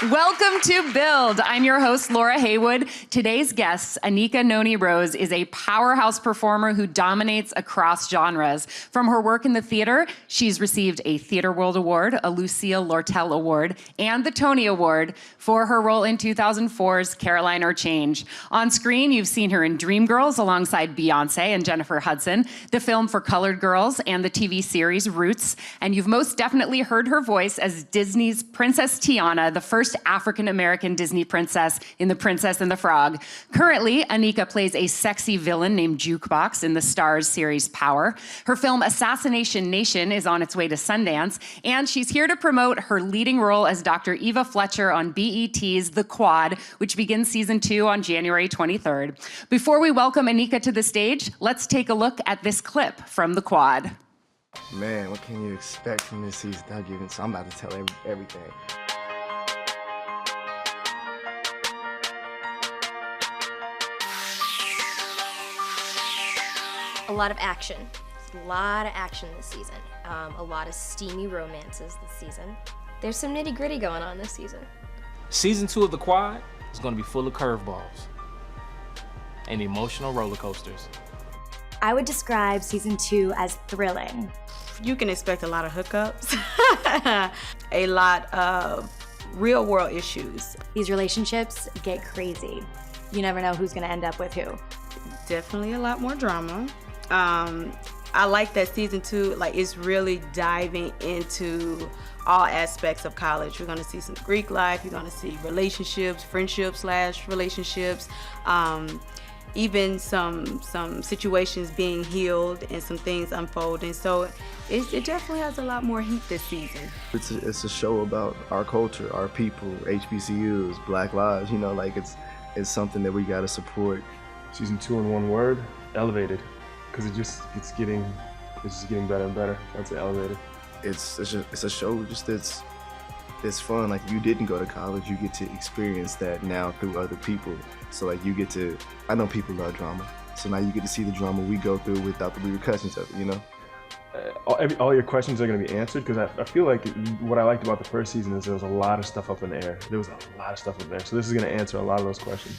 Welcome to Build. I'm your host, Laura Haywood. Today's guest, Anika Noni Rose, is a powerhouse performer who dominates across genres. From her work in the theater, she's received a Theater World Award, a Lucille Lortel Award, and the Tony Award for her role in 2004's Caroline or Change. On screen, you've seen her in Dreamgirls alongside Beyonce and Jennifer Hudson, the film For Colored Girls, and the TV series Roots. And you've most definitely heard her voice as Disney's Princess Tiana, the first African-American Disney princess in The Princess and the Frog. Currently, Anika plays a sexy villain named Jukebox in the Starz series Power. Her film Assassination Nation is on its way to Sundance, and she's here to promote her leading role as Dr. Eva Fletcher on BET's The Quad, which begins season 2 on January 23rd. Before we welcome Anika to the stage, let's take a look at this clip from The Quad. Man, what can you expect from this season? So I'm about to tell everything. A lot of action. There's a lot of action this season. A lot of steamy romances this season. There's some nitty-gritty going on this season. Season 2 of The Quad is going to be full of curveballs and emotional roller coasters. I would describe season 2 as thrilling. You can expect a lot of hookups, a lot of real-world issues. These relationships get crazy. You never know who's gonna end up with who. Definitely a lot more drama. I like that season 2, like it's really diving into all aspects of college. We're gonna see some Greek life, you're gonna see relationships, friendships/relationships, even some situations being healed and some things unfolding. So it definitely has a lot more heat this season. It's a show about our culture, our people, HBCUs, Black lives, like it's something that we gotta support. Season 2 in one word, elevated. Because it's getting better and better. That's an elevator. It's a show it's fun. Like if you didn't go to college, you get to experience that now through other people. So like I know people love drama. So now you get to see the drama we go through without the repercussions of it, All your questions are going to be answered, because I feel like what I liked about the first season is there was a lot of stuff up in the air. There was a lot of stuff up there. So this is going to answer a lot of those questions.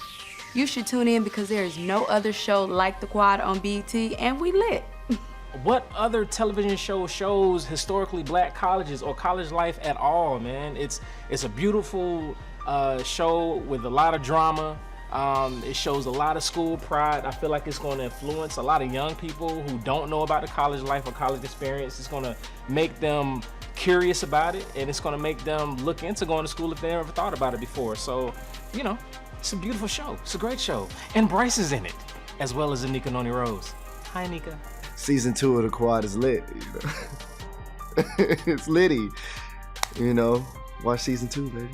You should tune in because there is no other show like The Quad on BET, and we lit. What other television show shows historically Black colleges or college life at all, man? It's a beautiful show with a lot of drama. It shows a lot of school pride. I feel like it's going to influence a lot of young people who don't know about the college life or college experience. It's going to make them curious about it, and it's going to make them look into going to school if they never thought about it before. So, it's a beautiful show. It's a great show. And Bryce is in it, as well as Anika Noni Rose. Hi, Anika. Season 2 of The Quad is lit. It's litty. Watch season 2, baby.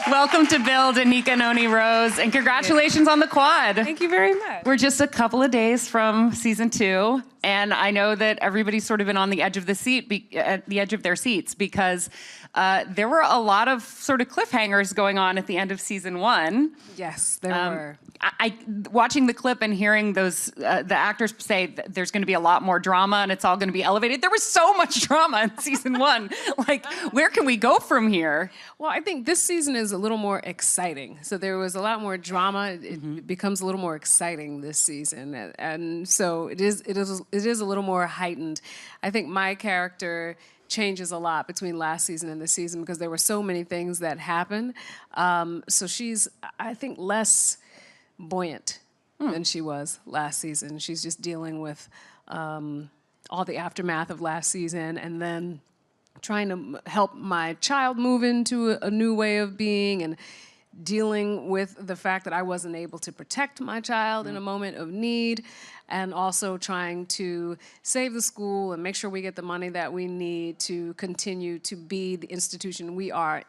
Welcome to Build, Anika Noni Rose, and congratulations on The Quad. Thank you very much. We're just a couple of days from season 2, and I know that everybody's sort of been on the edge of their seats because there were a lot of sort of cliffhangers going on at the end of season 1. Yes, there were. Watching the clip and hearing the actors say that there's going to be a lot more drama and it's all going to be elevated. There was so much drama in season 1. Like, where can we go from here? Well, I think this season is a little more exciting. So there was a lot more drama. It becomes a little more exciting this season, and so it is a little more heightened. I think my character changes a lot between last season and this season because there were so many things that happened. So she's, I think, less buoyant than she was last season. She's just dealing with all the aftermath of last season, and then trying to help my child move into a new way of being, and dealing with the fact that I wasn't able to protect my child in a moment of need, and also trying to save the school and make sure we get the money that we need to continue to be the institution we are,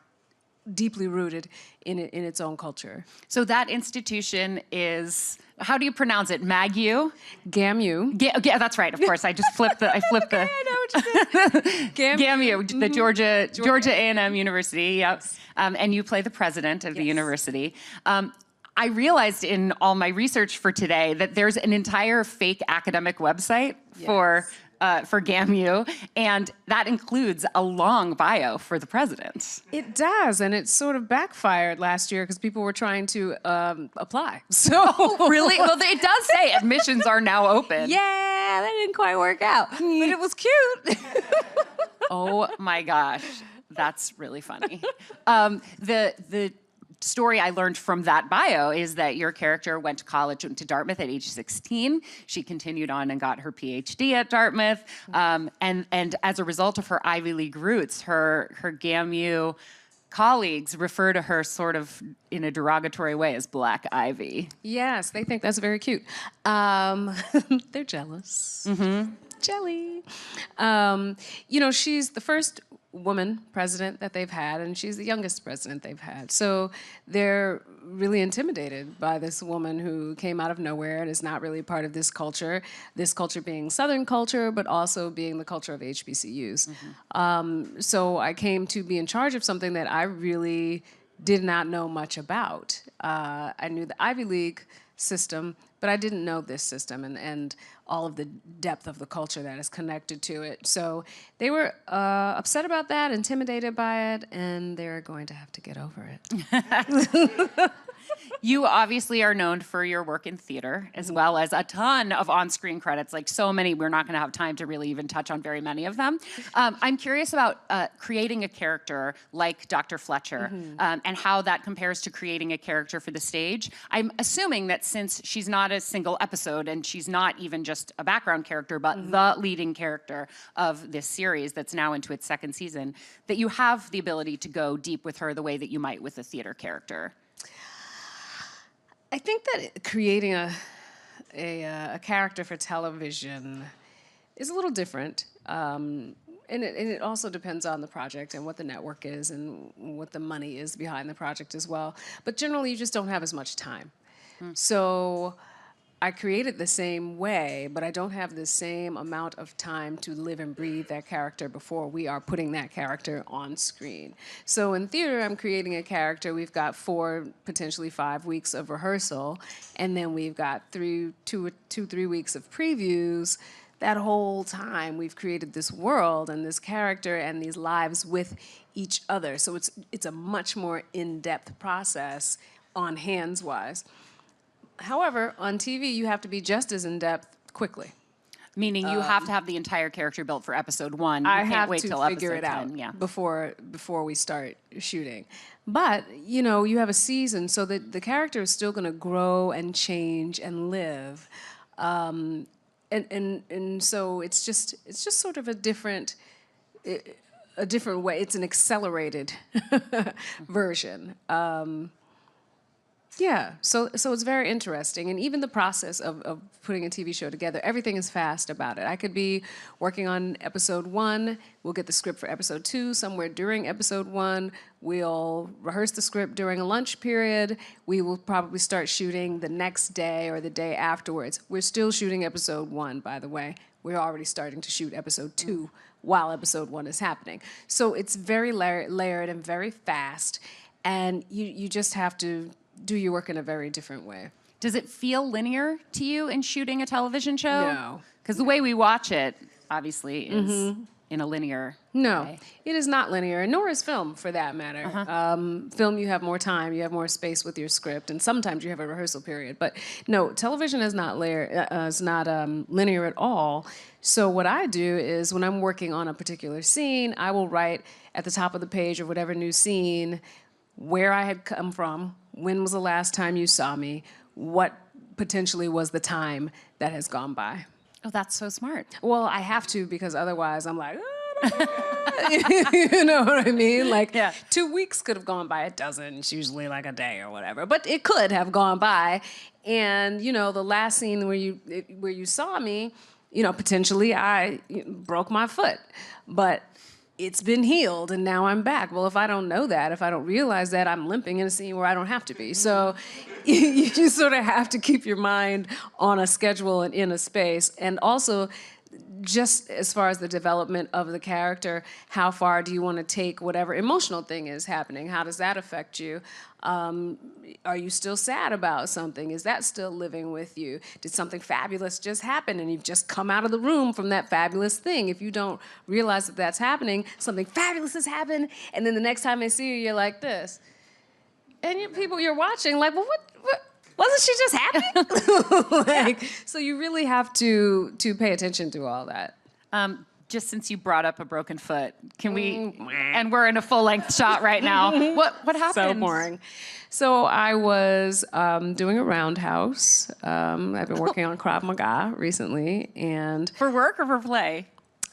deeply rooted in its own culture. So that institution is, how do you pronounce it? MAGU? GAMU. Yeah, that's right. Of course, I just flipped the. Okay, I know what you said. GAMU, the Georgia A&M University. Yep. And you play the president of the university. I realized in all my research for today that there's an entire fake academic website for for GAMU, and that includes a long bio for the president. It does, and it sort of backfired last year because people were trying to apply. So Really? Well, it does say admissions are now open. yeah, that didn't quite work out, but it was cute. Oh my gosh, that's really funny. The story I learned from that bio is that your character went to college, went to Dartmouth at age 16. She continued on and got her PhD at Dartmouth. And as a result of her Ivy League roots, her GAMU colleagues refer to her sort of in a derogatory way as Black Ivy. Yes, they think that's very cute. They're jealous. Jelly. She's the first woman president that they've had, and she's the youngest president they've had. So they're really intimidated by this woman who came out of nowhere and is not really part of this culture being Southern culture, but also being the culture of HBCUs. So I came to be in charge of something that I really did not know much about. I knew the Ivy League system, but I didn't know this system and all of the depth of the culture that is connected to it. So they were upset about that, intimidated by it, and they're going to have to get over it. You obviously are known for your work in theater, as well as a ton of on-screen credits, like so many, we're not gonna have time to really even touch on very many of them. I'm curious about creating a character like Dr. Fletcher, and how that compares to creating a character for the stage. I'm assuming that since she's not a single episode, and she's not even just a background character, but the leading character of this series that's now into its second season, that you have the ability to go deep with her the way that you might with a theater character. I think that creating a character for television is a little different. And it also depends on the project and what the network is and what the money is behind the project as well. But generally, you just don't have as much time. So I create it the same way, but I don't have the same amount of time to live and breathe that character before we are putting that character on screen. So in theater, I'm creating a character. We've got 4, potentially 5 weeks of rehearsal, and then we've got 3 weeks of previews. That whole time, we've created this world and this character and these lives with each other. So it's a much more in-depth process on hands-wise. However, on TV, you have to be just as in-depth quickly. Meaning you have to have the entire character built for episode 1. You I can't have wait to till figure episode it 10. out Yeah. before we start shooting. But, you have a season, so that the character is still going to grow and change and live. And so it's just sort of a different way. It's an accelerated version. Yeah, so it's very interesting. And even the process of putting a TV show together, everything is fast about it. I could be working on episode 1, we'll get the script for episode 2 somewhere during episode 1, we'll rehearse the script during a lunch period, we will probably start shooting the next day or the day afterwards. We're still shooting episode 1, by the way. We're already starting to shoot episode 2 while episode 1 is happening. So it's very layered and very fast, and you just have to do your work in a very different way. Does it feel linear to you in shooting a television show? No. Because the way we watch it, obviously, is in a linear way. It is not linear, nor is film, for that matter. Film, you have more time, you have more space with your script, and sometimes you have a rehearsal period. But no, television is not linear at all. So what I do is when I'm working on a particular scene, I will write at the top of the page of whatever new scene where I had come from, when was the last time you saw me, what potentially was the time that has gone by. Oh, that's so smart. Well, I have to, because otherwise I'm like, you know what I mean? Like, 2 weeks could have gone by. It doesn't. It's usually like a day or whatever. But it could have gone by. And, the last scene where you saw me, potentially I broke my foot. But it's been healed, and now I'm back. Well, if I don't know that, if I don't realize that, I'm limping in a scene where I don't have to be. So you just sort of have to keep your mind on a schedule and in a space. And also, just as far as the development of the character, how far do you want to take whatever emotional thing is happening? How does that affect you? Are you still sad about something? Is that still living with you? Did something fabulous just happen and you've just come out of the room from that fabulous thing? If you don't realize that that's happening, something fabulous has happened, and then the next time they see you, you're like this. And people you're watching, like, well, what? Wasn't she just happy? So you really have to pay attention to all that. Just since you brought up a broken foot, can we? And we're in a full-length shot right now. What happened? So boring. So I was doing a roundhouse. I've been working on Krav Maga recently, and For work or for play?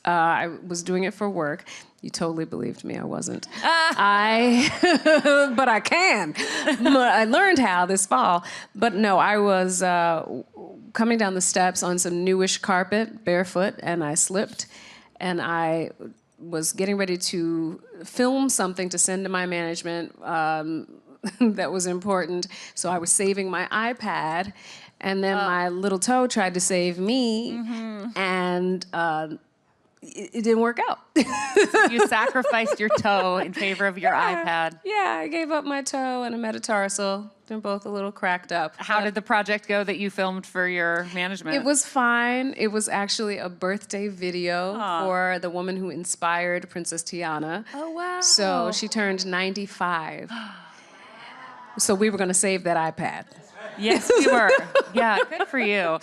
I was doing it for work. You totally believed me. I wasn't. But I can. I learned how this fall. But no, I was coming down the steps on some newish carpet, barefoot, and I slipped. And I was getting ready to film something to send to my management that was important. So I was saving my iPad, and then my little toe tried to save me, and it didn't work out. You sacrificed your toe in favor of your iPad. Yeah, I gave up my toe and a metatarsal. They're both a little cracked up. How did the project go that you filmed for your management? It was fine. It was actually a birthday video for the woman who inspired Princess Tiana. Oh, wow. So she turned 95. So we were going to save that iPad. Yes, you were. Yeah, good for you.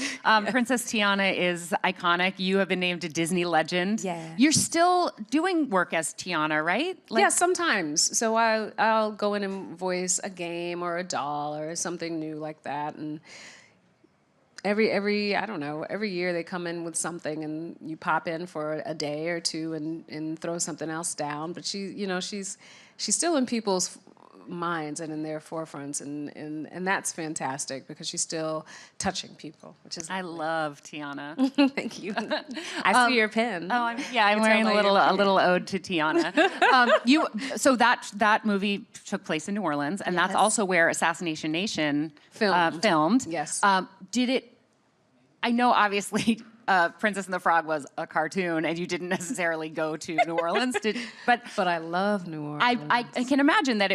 Princess Tiana is iconic. You have been named a Disney legend. Yeah. You're still doing work as Tiana, right? Yeah, sometimes. So I'll go in and voice a game or a doll or something new like that. And every I don't know, every year they come in with something and you pop in for a day or two and throw something else down. But she's still in people's minds and in their forefronts, and that's fantastic because she's still touching people, which is I love Tiana. Thank you. I see your pen. Oh, I'm wearing a little ode to Tiana. So that movie took place in New Orleans, and that's also where Assassination Nation filmed. Yes. Did it? I know, obviously. Princess and the Frog was a cartoon, and you didn't necessarily go to New Orleans. But I love New Orleans. I can imagine that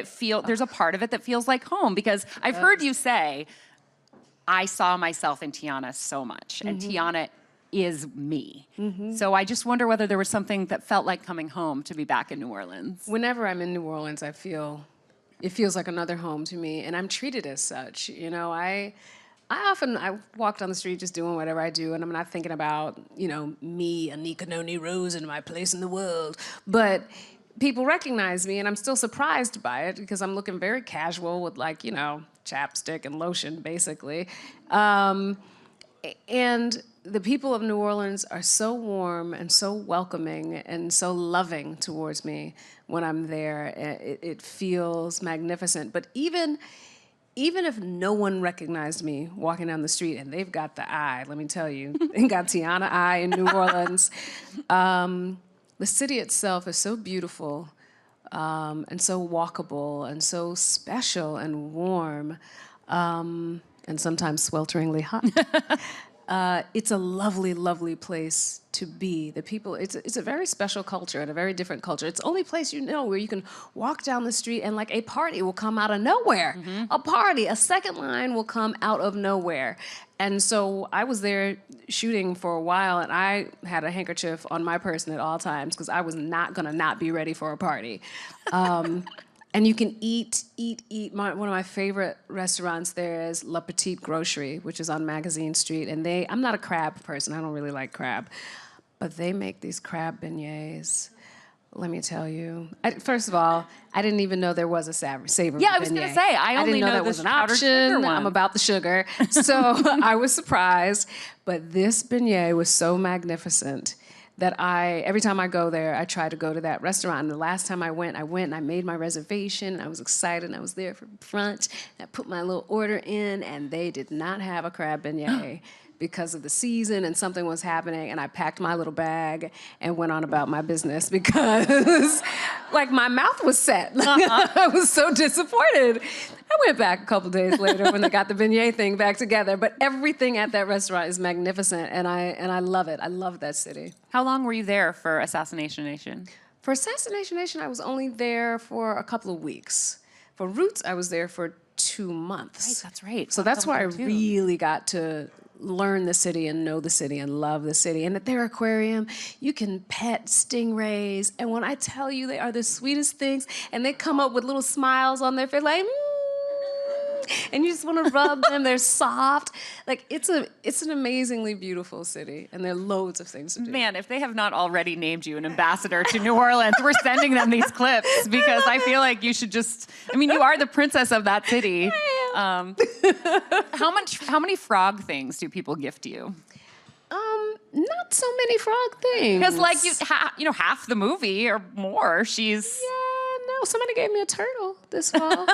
there's a part of it that feels like home, because I've heard you say, I saw myself in Tiana so much, and Tiana is me. So I just wonder whether there was something that felt like coming home to be back in New Orleans. Whenever I'm in New Orleans, it feels like another home to me, and I'm treated as such. I walk down the street just doing whatever I do, and I'm not thinking about, me, Anika Noni Rose, and my place in the world. But people recognize me, and I'm still surprised by it because I'm looking very casual with, chapstick and lotion, basically. And the people of New Orleans are so warm and so welcoming and so loving towards me when I'm there. It feels magnificent. But even if no one recognized me walking down the street, and they've got the eye, let me tell you, they got Tiana eye in New Orleans. The city itself is so beautiful and so walkable and so special and warm and sometimes swelteringly hot. It's a lovely, lovely place to be. The people, it's a very special culture and a very different culture. It's the only place where you can walk down the street and a party will come out of nowhere. A second line will come out of nowhere. And so I was there shooting for a while, and I had a handkerchief on my person at all times because I was not gonna not be ready for a party. And you can eat. One of my favorite restaurants there is La Petite Grocery, which is on Magazine Street. And I'm not a crab person. I don't really like crab. But they make these crab beignets. Let me tell you. First of all, I didn't even know there was a savory beignet. Yeah, I was going to say, I only didn't know that the was an powdered sugar option. one. I'm about the sugar. So I was surprised. But this beignet was so magnificent that every time I go there, I try to go to that restaurant. And the last time I went and I made my reservation. I was excited, and I was there for brunch. I put my little order in, and they did not have a crab beignet because of the season and something was happening. And I packed my little bag and went on about my business because, my mouth was set. I was so disappointed. I went back a couple days later when they got the beignet thing back together. But everything at that restaurant is magnificent, and I love it. I love that city. How long were you there for Assassination Nation? For Assassination Nation, I was only there for a couple of weeks. For Roots, I was there for 2 months. Right, that's right. So that's why I really got to learn the city and know the city and love the city. And at their aquarium, you can pet stingrays. And when I tell you they are the sweetest things, and they come up with little smiles on their face, like, and you just want to rub them. They're soft. Like, it's an amazingly beautiful city, and there are loads of things to do. Man, if they have not already named you an ambassador to New Orleans, we're sending them these clips because I feel like you should just. I mean, you are the princess of that city. How many frog things do people gift you? Not so many frog things. Because like half the movie or more, she's. Yeah, no. Somebody gave me a turtle this fall.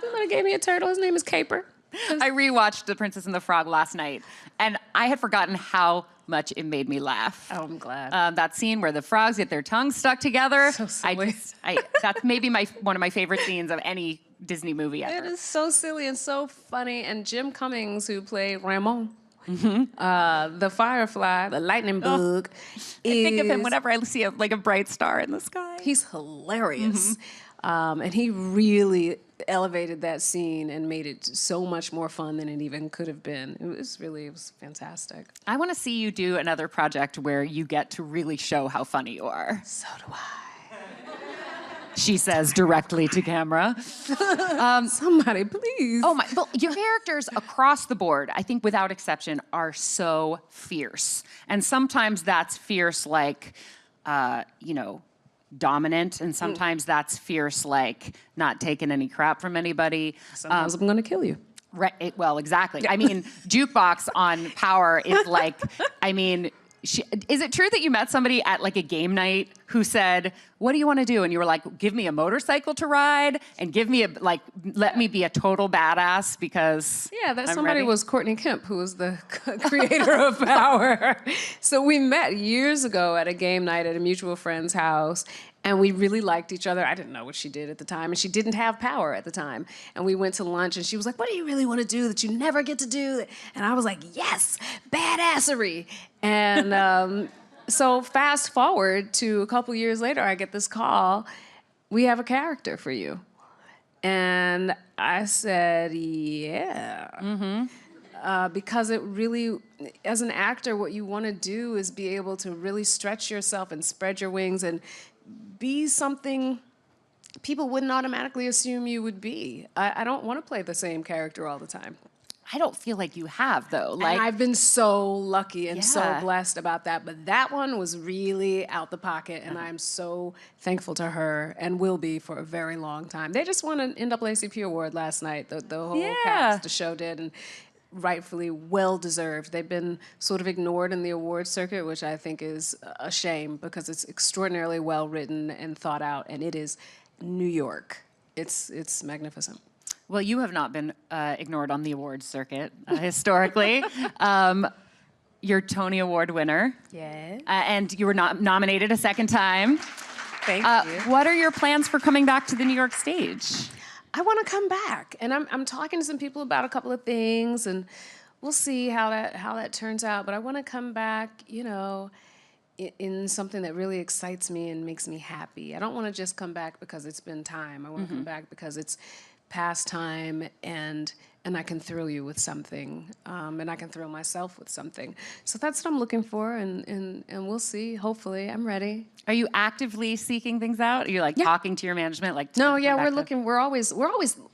Somebody gave me a turtle. His name is Caper. I rewatched The Princess and the Frog last night, and I had forgotten how much it made me laugh. Oh, I'm glad. That scene where the frogs get their tongues stuck together. So silly. That's maybe one of my favorite scenes of any Disney movie ever. It is so silly and so funny. And Jim Cummings, who played Ramon, the firefly, the lightning bug, I think of him whenever I see a bright star in the sky. He's hilarious. And he really elevated that scene and made it so much more fun than it even could have been. It was fantastic. I want to see you do another project where you get to really show how funny you are. So do I. She says directly to camera. Somebody, please. Oh my! Well, your characters across the board, I think without exception, are so fierce, and sometimes that's fierce, like, dominant, and sometimes that's fierce, like not taking any crap from anybody. Sometimes I'm gonna kill you. Right. Well, exactly. I mean, Jukebox on Power is like, I mean. Is it true that you met somebody at like a game night who said, "What do you want to do?" And you were like, "Give me a motorcycle to ride and let me be a total badass because somebody was Courtney Kemp, who was the creator of Power." So we met years ago at a game night at a mutual friend's house, and we really liked each other. I didn't know what she did at the time, and she didn't have power at the time. And we went to lunch, and she was like, "What do you really want to do that you never get to do?" And I was like, "Yes, badassery." And so fast forward to a couple years later, I get this call, "We have a character for you." And I said, "Yeah." Because it really, as an actor, what you want to do is be able to really stretch yourself and spread your wings and be something people wouldn't automatically assume you would be. I don't want to play the same character all the time. I don't feel like you have, though. And I've been so lucky and so blessed about that. But that one was really out the pocket, and I'm so thankful to her and will be for a very long time. They just won an NAACP award last night, the whole cast, the show did, and rightfully well-deserved. They've been sort of ignored in the award circuit, which I think is a shame because it's extraordinarily well-written and thought out, and it is New York. It's magnificent. Well, you have not been ignored on the awards circuit historically. You're Tony Award winner. Yes. And you were nominated a second time. Thank you. What are your plans for coming back to the New York stage? I want to come back, and I'm talking to some people about a couple of things, and we'll see how that turns out. But I want to come back, in something that really excites me and makes me happy. I don't want to just come back because it's been time. I want to come back because it's past time, and I can thrill you with something, and I can thrill myself with something. So that's what I'm looking for, and we'll see. Hopefully, I'm ready. Are you actively seeking things out? Are you talking to your management? We're always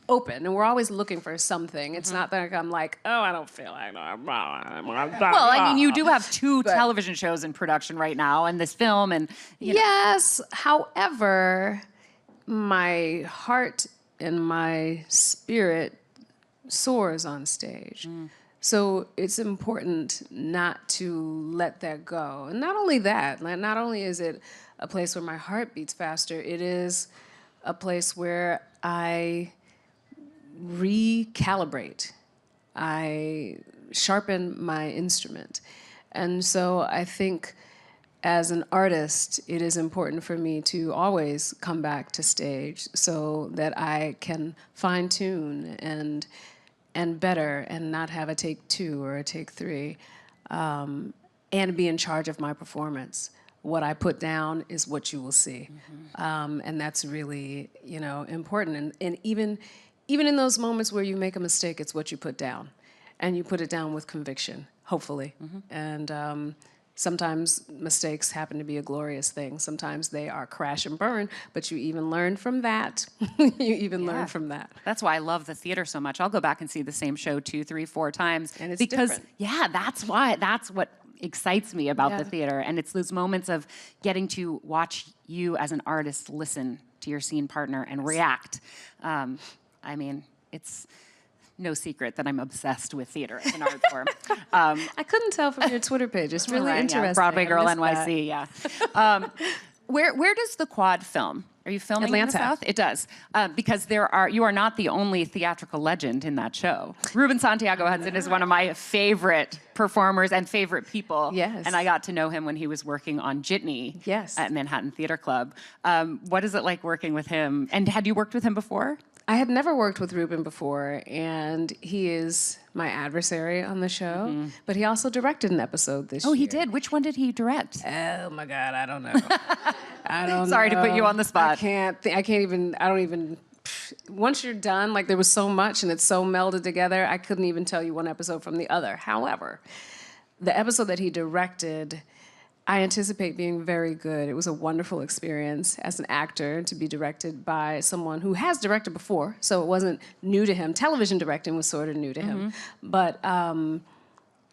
open, and we're always looking for something. It's not that I'm like, oh, I don't feel like that. Well, I mean, you do have two television shows in production right now, and this film, and yes. However, my heart and my spirit soars on stage. So it's important not to let that go. And not only that, not only is it a place where my heart beats faster, it is a place where I recalibrate. I sharpen my instrument. And so I think as an artist, it is important for me to always come back to stage so that I can fine tune and better and not have a take 2 or a take 3, and be in charge of my performance. What I put down is what you will see. And that's really, important. And even in those moments where you make a mistake, it's what you put down. And you put it down with conviction, hopefully. And sometimes mistakes happen to be a glorious thing. Sometimes they are crash and burn, but you even learn from that. Learn from that. That's why I love the theater so much. I'll go back and see the same show 2, 3, 4 times. And it's because, different. yeah, that's what excites me about the theater. And it's those moments of getting to watch you as an artist listen to your scene partner and react. It's no secret that I'm obsessed with theater as an art form. I couldn't tell from your Twitter page. It's really interesting. Yeah, Broadway I Girl missed NYC, that. Where does the quad film? Are you filming in the Atlanta. South? It does, because you are not the only theatrical legend in that show. Ruben Santiago Hudson is one of my favorite performers and favorite people. Yes. And I got to know him when he was working on Jitney Yes. at Manhattan Theater Club. What is it like working with him? And had you worked with him before? I had never worked with Ruben before, and he is my adversary on the show, but he also directed an episode this year. Oh, he did. Which one did he direct? Oh my God, I don't know. I don't Sorry know. to put you on the spot. I don't even, once you're done, like there was so much and it's so melded together, I couldn't even tell you one episode from the other. However, the episode that he directed, I anticipate being very good. It was a wonderful experience as an actor to be directed by someone who has directed before, so it wasn't new to him. Television directing was sort of new to him. But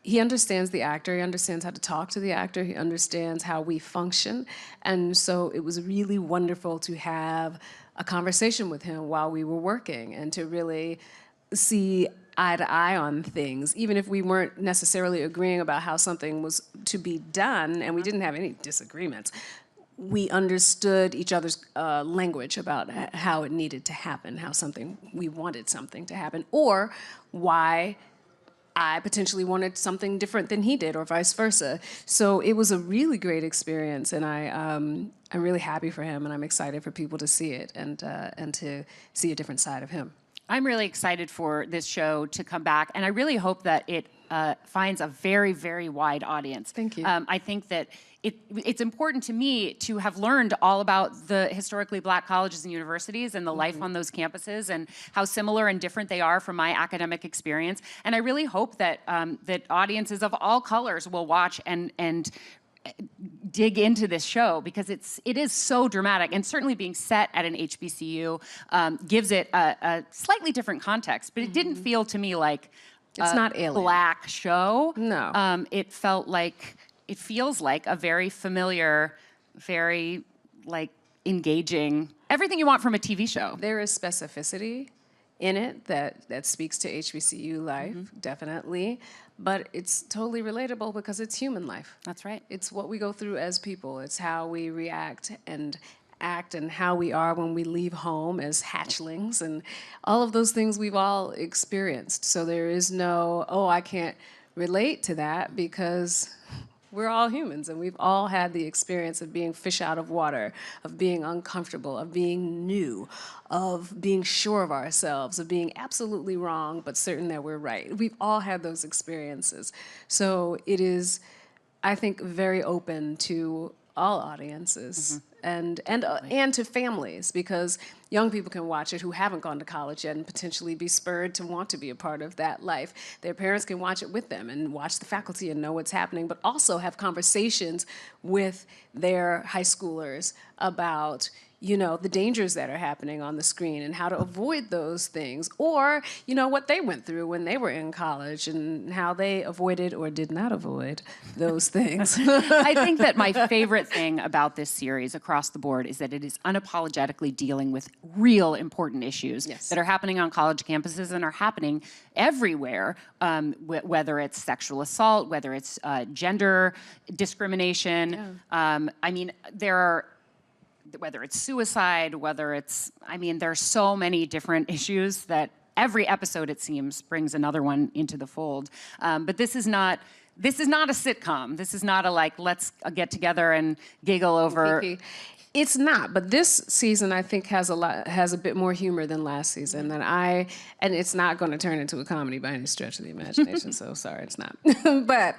he understands the actor, he understands how to talk to the actor, he understands how we function. And so it was really wonderful to have a conversation with him while we were working and to really see eye to eye on things, even if we weren't necessarily agreeing about how something was to be done, and we didn't have any disagreements. We understood each other's language about how it needed to happen, we wanted something to happen, or why I potentially wanted something different than he did, or vice versa. So it was a really great experience, and I'm really happy for him, and I'm excited for people to see it and to see a different side of him. I'm really excited for this show to come back, and I really hope that it finds a very, very wide audience. Thank you. I think that it's important to me to have learned all about the historically Black colleges and universities and the life on those campuses and how similar and different they are from my academic experience. And I really hope that that audiences of all colors will watch and dig into this show, because it is so dramatic, and certainly being set at an HBCU gives it a slightly different context, but it didn't feel to me like It's not alien. Black show. No. It feels like a very familiar, very engaging, everything you want from a TV show. There is specificity in it that speaks to HBCU life, definitely. But it's totally relatable because it's human life. That's right. It's what we go through as people. It's how we react and act and how we are when we leave home as hatchlings and all of those things we've all experienced. So there is no, I can't relate to that, because we're all humans and we've all had the experience of being fish out of water, of being uncomfortable, of being new, of being sure of ourselves, of being absolutely wrong but certain that we're right. We've all had those experiences. So it is, I think, very open to all audiences and to families, because young people can watch it who haven't gone to college yet and potentially be spurred to want to be a part of that life. Their parents can watch it with them and watch the faculty and know what's happening, but also have conversations with their high schoolers about the dangers that are happening on the screen and how to avoid those things, or, what they went through when they were in college and how they avoided or did not avoid those things. I think that my favorite thing about this series across the board is that it is unapologetically dealing with real important issues that are happening on college campuses and are happening everywhere, whether it's sexual assault, whether it's gender discrimination. Whether it's suicide, there are so many different issues that every episode, it seems, brings another one into the fold. But this is not this is not a sitcom. This is not a like, let's get together and giggle over. It's not, but this season I think has a bit more humor than last season, and it's not going to turn into a comedy by any stretch of the imagination. So sorry, it's not. But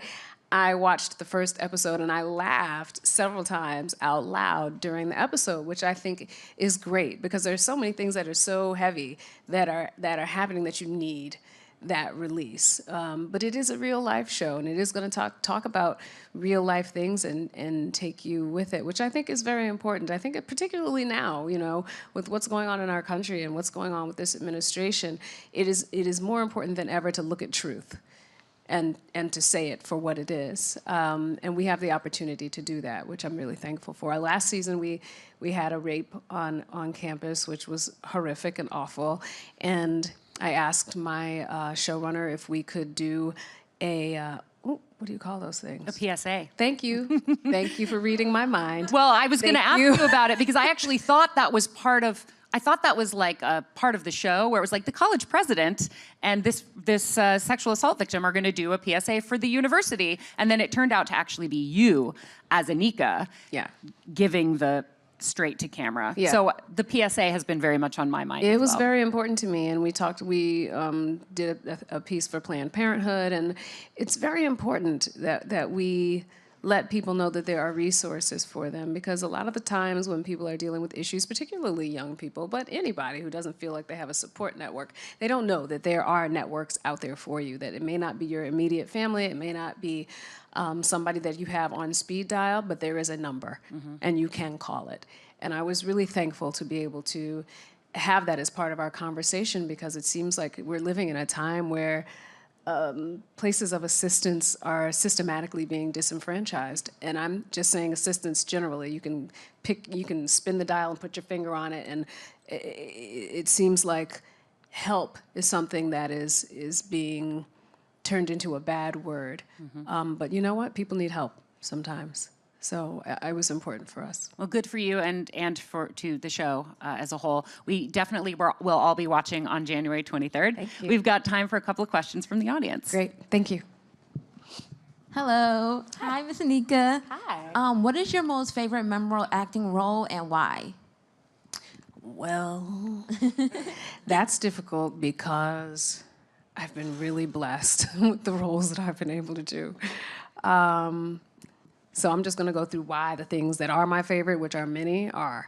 I watched the first episode and I laughed several times out loud during the episode, which I think is great because there's so many things that are so heavy that are happening that you need that release. But it is a real life show, and it is going to talk about real life things and take you with it, which I think is very important. I think particularly now, with what's going on in our country and what's going on with this administration, it is more important than ever to look at truth and to say it for what it is. And we have the opportunity to do that, which I'm really thankful for. Last season, we had a rape on campus, which was horrific and awful. And I asked my showrunner if we could do what do you call those things? A PSA. Thank you. Thank you for reading my mind. Well, I was going to ask you about it because I actually thought that was I thought that was like a part of the show where it was like the college president and this sexual assault victim are going to do a PSA for the university. And then it turned out to actually be you as Anika giving the straight to camera. Yeah. So the PSA has been very much on my mind. It was very important to me, and we did a piece for Planned Parenthood, and it's very important that we let people know that there are resources for them, because a lot of the times when people are dealing with issues, particularly young people, but anybody who doesn't feel like they have a support network, they don't know that there are networks out there for you, that it may not be your immediate family, it may not be somebody that you have on speed dial, but there is a number, and you can call it. And I was really thankful to be able to have that as part of our conversation, because it seems like we're living in a time where places of assistance are systematically being disenfranchised. And I'm just saying assistance generally. You can spin the dial and put your finger on it, and it seems like help is something that is being turned into a bad word. But you know what? People need help sometimes. So it was important for us. Well, good for you and to the show as a whole. We definitely will all be watching on January 23rd. Thank you. We've got time for a couple of questions from the audience. Great. Thank you. Hello. Hi, Miss Anika. Hi. What is your most favorite memorable acting role and why? Well, that's difficult because I've been really blessed with the roles that I've been able to do. So I'm just going to go through why the things that are my favorite, which are many, are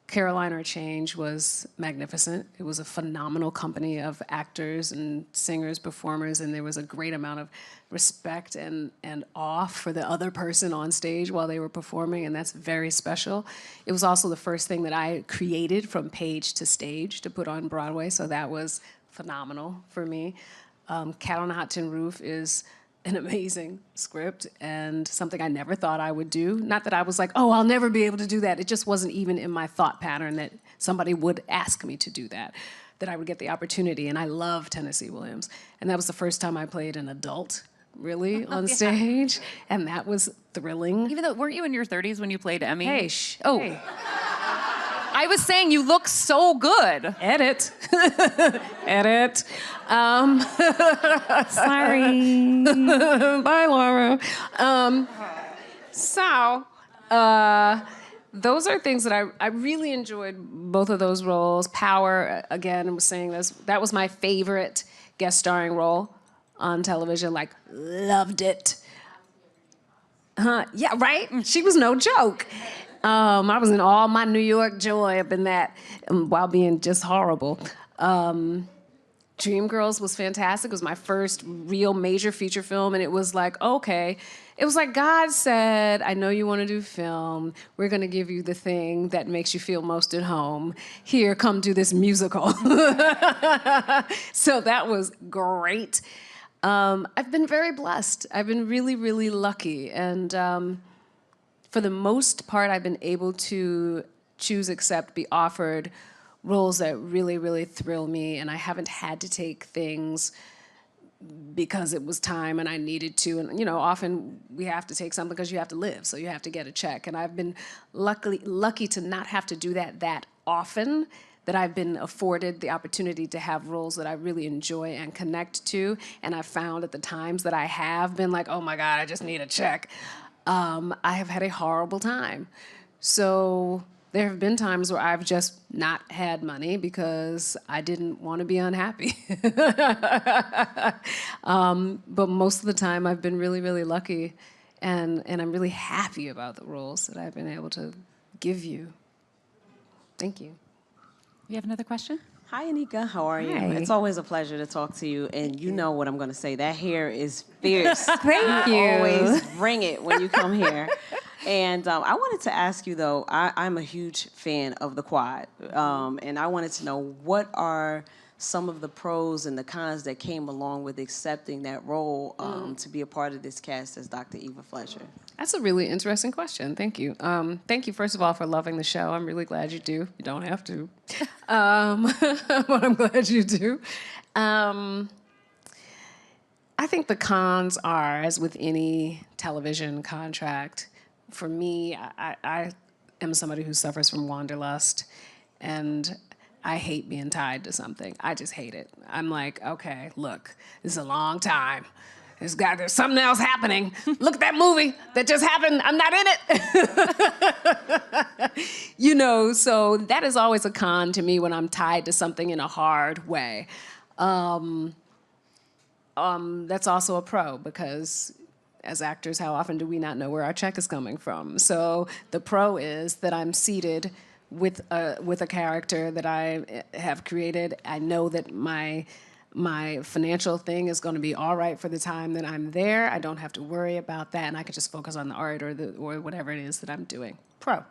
Caroline or Change was magnificent. It was a phenomenal company of actors and singers, performers, and there was a great amount of respect and awe for the other person on stage while they were performing, and that's very special. It was also the first thing that I created from page to stage to put on Broadway, so that was phenomenal for me. Cat on a Hot Tin Roof is an amazing script and something I never thought I would do. Not that I was like, oh, I'll never be able to do that. It just wasn't even in my thought pattern that somebody would ask me to do that I would get the opportunity. And I love Tennessee Williams. And that was the first time I played an adult, really, on stage. And that was thrilling. Even though, weren't you in your 30s when you played Emmy? Hey, Hey. I was saying you look so good. Edit. Edit. Sorry. Bye, Laura. Those are things that I really enjoyed, both of those roles. Power, again, I was saying that was my favorite guest starring role on television. Like, loved it. Yeah, right? She was no joke. I was in all my New York joy up in that while being just horrible. Dreamgirls was fantastic. It was my first real major feature film, and it was like, okay. It was like God said, I know you want to do film. We're going to give you the thing that makes you feel most at home. Here, come do this musical. So that was great. I've been very blessed. I've been really, really lucky. And for the most part, I've been able to choose, accept, be offered roles that really, really thrill me, and I haven't had to take things because it was time and I needed to. And often we have to take something because you have to live, so you have to get a check. And I've been lucky to not have to do that often, that I've been afforded the opportunity to have roles that I really enjoy and connect to, and I found at the times that I have been like, oh my God, I just need a check, I have had a horrible time. So there have been times where I've just not had money because I didn't want to be unhappy. But most of the time I've been really, really lucky, and I'm really happy about the roles that I've been able to give you. Thank you. You have another question? Hi, Anika. How are you? Hi. It's always a pleasure to talk to you, and you know what I'm going to say. That hair is fierce. Thank you. Always bring it when you come here. And I wanted to ask you, though, I'm a huge fan of the quad, and I wanted to know what are some of the pros and the cons that came along with accepting that role to be a part of this cast as Dr. Eva Fletcher? That's a really interesting question. Thank you. Thank you, first of all, for loving the show. I'm really glad you do. You don't have to. But I'm glad you do. I think the cons are, as with any television contract, for me, I am somebody who suffers from wanderlust, and I hate being tied to something. I just hate it. I'm like, okay, look, this is a long time. There's something else happening. Look at that movie that just happened. I'm not in it. You know, so that is always a con to me when I'm tied to something in a hard way. That's also a pro, because as actors, how often do we not know where our check is coming from? So the pro is that I'm seated with a character that I have created. I know that my financial thing is going to be all right for the time that I'm there. I don't have to worry about that, and I can just focus on the art or whatever it is that I'm doing. Pro.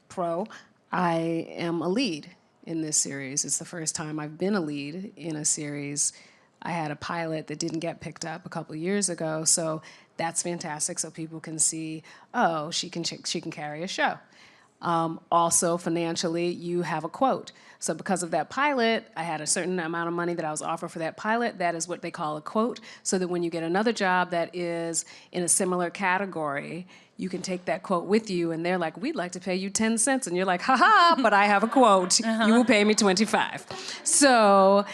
Pro, I am a lead in this series. It's the first time I've been a lead in a series. I had a pilot that didn't get picked up a couple of years ago, so that's fantastic, so people can see, oh, she can carry a show. Also, financially, you have a quote. So because of that pilot, I had a certain amount of money that I was offered for that pilot. That is what they call a quote, so that when you get another job that is in a similar category, you can take that quote with you, and they're like, we'd like to pay you 10 cents. And you're like, ha-ha, but I have a quote. You will pay me 25. So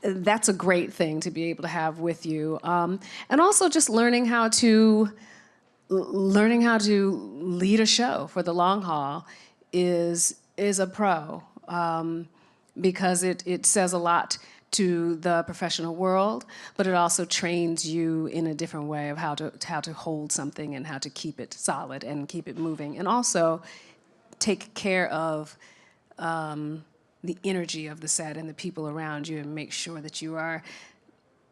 that's a great thing to be able to have with you. And also just learning how to lead a show for the long haul is a pro, because it says a lot to the professional world, but it also trains you in a different way of how to hold something and how to keep it solid and keep it moving, and also take care of the energy of the set and the people around you, and make sure that you are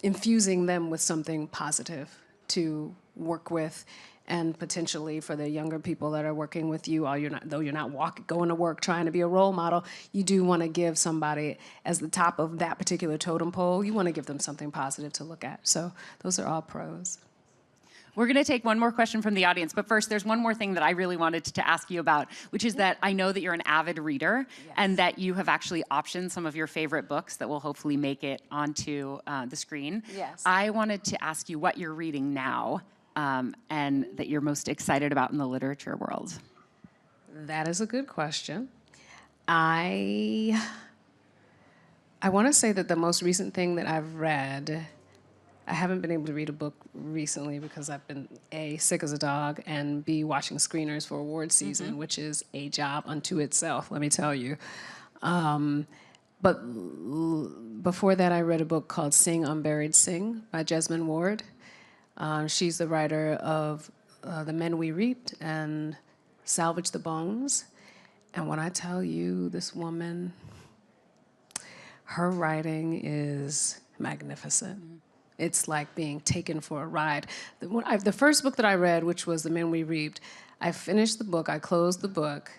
infusing them with something positive to work with. And potentially for the younger people that are working with you, though you're not going to work trying to be a role model, you do want to give somebody as the top of that particular totem pole, you want to give them something positive to look at. So those are all pros. We're going to take one more question from the audience, but first there's one more thing that I really wanted to ask you about, which is that I know that you're an avid reader, yes, and that you have actually optioned some of your favorite books that will hopefully make it onto the screen. Yes. I wanted to ask you what you're reading now, and that you're most excited about in the literature world. That is a good question. I want to say that the most recent thing that I've read, I haven't been able to read a book recently because I've been A, sick as a dog, and B, watching screeners for award season, which is a job unto itself, let me tell you. But before that, I read a book called Sing, Unburied, Sing by Jesmyn Ward. She's the writer of The Men We Reaped and Salvage the Bones. And when I tell you, this woman, her writing is magnificent. It's like being taken for a ride. The first book that I read, which was The Men We Reaped, I finished the book, I closed the book,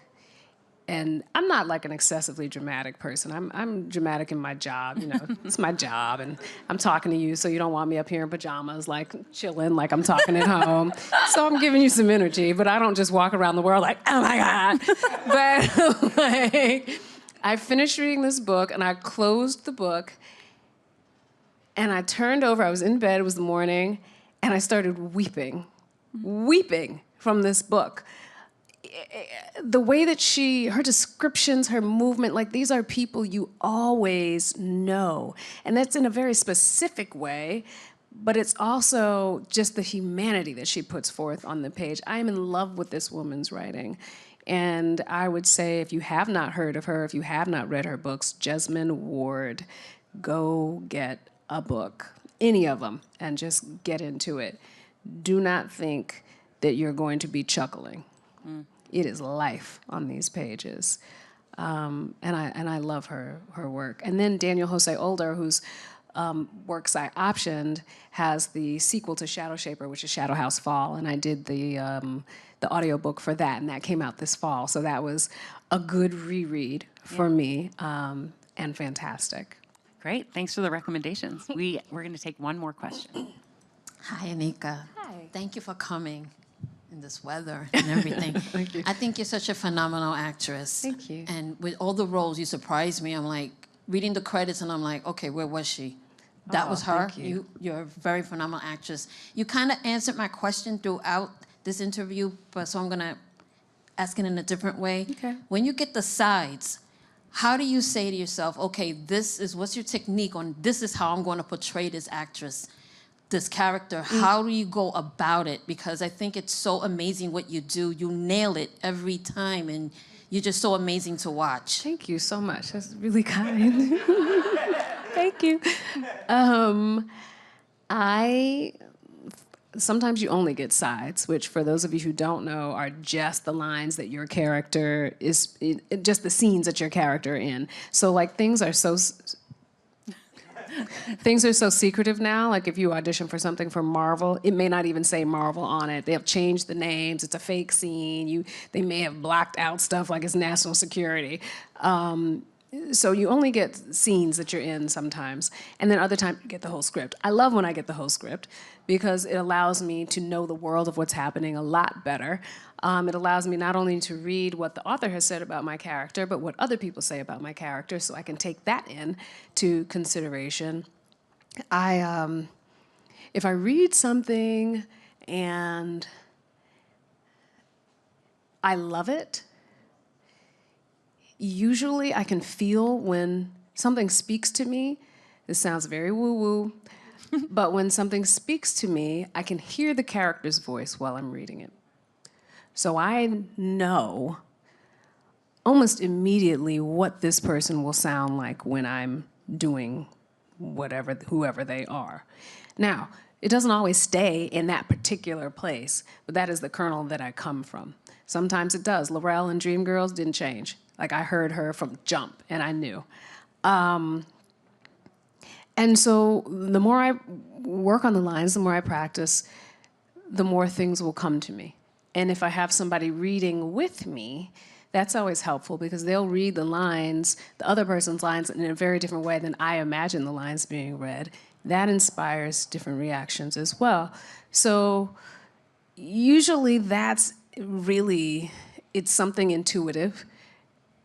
and I'm not like an excessively dramatic person. I'm dramatic in my job, you know. It's my job, and I'm talking to you, so you don't want me up here in pajamas, like chilling, like I'm talking at home. So I'm giving you some energy, but I don't just walk around the world like, oh my God. But like, I finished reading this book, and I closed the book, and I turned over, I was in bed, it was the morning, and I started weeping from this book. the way that her descriptions, her movement, like these are people you always know. And that's in a very specific way, but it's also just the humanity that she puts forth on the page. I am in love with this woman's writing. And I would say if you have not heard of her, if you have not read her books, Jesmyn Ward, go get a book, any of them, and just get into it. Do not think that you're going to be chuckling. It is life on these pages. And I love her work. And then Daniel Jose Older, whose works I optioned, has the sequel to Shadow Shaper, which is Shadow House Fall, and I did the audiobook for that, and that came out this fall. So that was a good reread for me, and fantastic. Great, thanks for the recommendations. We're going to take one more question. Hi, Anika. Hi. Thank you for coming in this weather and everything. Thank you. I think you're such a phenomenal actress. Thank you. And with all the roles, you surprised me. I'm like, reading the credits, and I'm like, okay, where was she? That was her. Thank you. You're a very phenomenal actress. You kind of answered my question throughout this interview, but so I'm going to ask it in a different way. Okay. When you get the sides, how do you say to yourself, okay, what's your technique on this is how I'm going to portray this actress, this character? How do you go about it? Because I think it's so amazing what you do. You nail it every time, and you're just so amazing to watch. Thank you so much. That's really kind. Thank you. Sometimes you only get sides, which for those of you who don't know are just the lines that your character is, just the scenes that your character in. So like things are so secretive now. Like if you audition for something for Marvel, it may not even say Marvel on it. They have changed the names. It's a fake scene. They may have blocked out stuff like it's national security. So you only get scenes that you're in sometimes, and then other times you get the whole script. I love when I get the whole script because it allows me to know the world of what's happening a lot better. It allows me not only to read what the author has said about my character, but what other people say about my character, so I can take that into consideration. If I read something and I love it, usually I can feel when something speaks to me. This sounds very woo-woo, but when something speaks to me, I can hear the character's voice while I'm reading it. So I know almost immediately what this person will sound like when I'm doing whoever they are. Now, it doesn't always stay in that particular place, but that is the kernel that I come from. Sometimes it does. Laurel in Dreamgirls didn't change. Like I heard her from jump, and I knew. And so the more I work on the lines, the more I practice, the more things will come to me. And if I have somebody reading with me, that's always helpful because they'll read the lines, the other person's lines, in a very different way than I imagine the lines being read. That inspires different reactions as well. So usually that's really, it's something intuitive,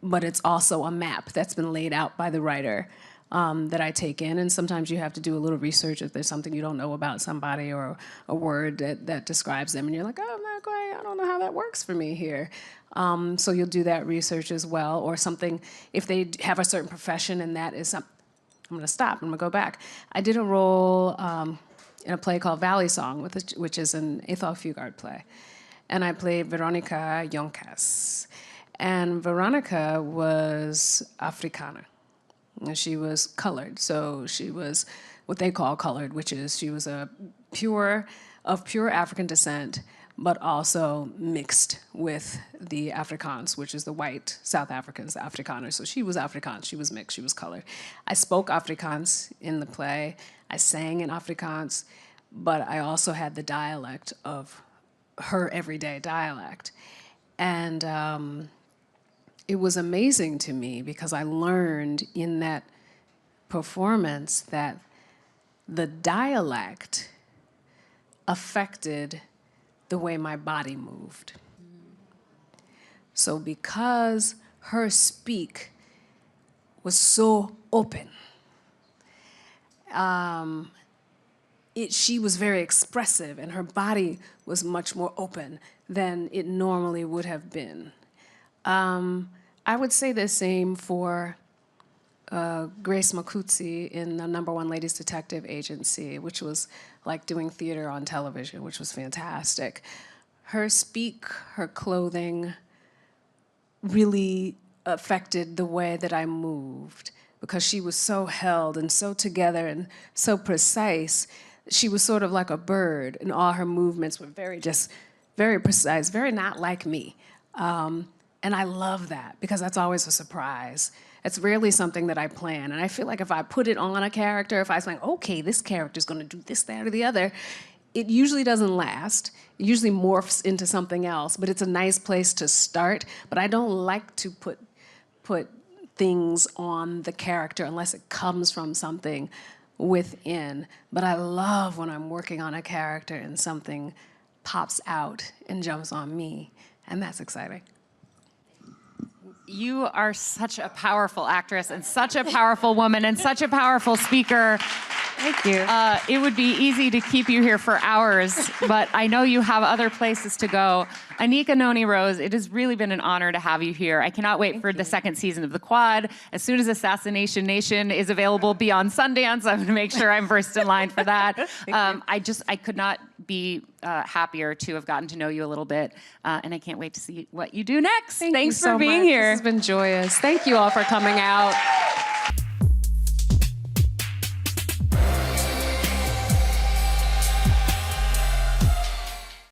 but it's also a map that's been laid out by the writer that I take in. And sometimes you have to do a little research if there's something you don't know about somebody or a word that describes them. And you're like, oh, I don't know how that works for me here. So you'll do that research as well. Or something, if they have a certain profession and that is something, I'm going to stop, I'm going to go back. I did a role in a play called Valley Song, which is an Ethel Fugard play. And I played Veronica Yoncas. And Veronica was Africana. And she was colored, so she was what they call colored, which is she was of pure African descent, but also mixed with the Afrikaans, which is the white South Africans, the Afrikaners. So she was Afrikaans, she was mixed, she was colored. I spoke Afrikaans in the play, I sang in Afrikaans, but I also had the dialect of her everyday dialect. And it was amazing to me because I learned in that performance that the dialect affected the way my body moved. So because her speak was so open, she was very expressive and her body was much more open than it normally would have been. I would say the same for Grace Makutsi in the #1 Ladies Detective Agency, which was like doing theater on television, which was fantastic. Her speak, her clothing really affected the way that I moved because she was so held and so together and so precise. She was sort of like a bird, and all her movements were very precise, very not like me. And I love that because that's always a surprise. It's rarely something that I plan. And I feel like if I put it on a character, if I was like, okay, this character's gonna do this, that, or the other, it usually doesn't last. It usually morphs into something else, but it's a nice place to start. But I don't like to put things on the character unless it comes from something within. But I love when I'm working on a character and something pops out and jumps on me, and that's exciting. You are such a powerful actress and such a powerful woman and such a powerful speaker. Thank you. It would be easy to keep you here for hours, but I know you have other places to go. Anika Noni Rose, it has really been an honor to have you here. I cannot wait for the second season of The Quad. As soon as Assassination Nation is available beyond Sundance, I'm gonna make sure I'm first in line for that. I could not be happier to have gotten to know you a little bit, and I can't wait to see what you do next. Thanks for being here. This has been joyous. Thank you all for coming out.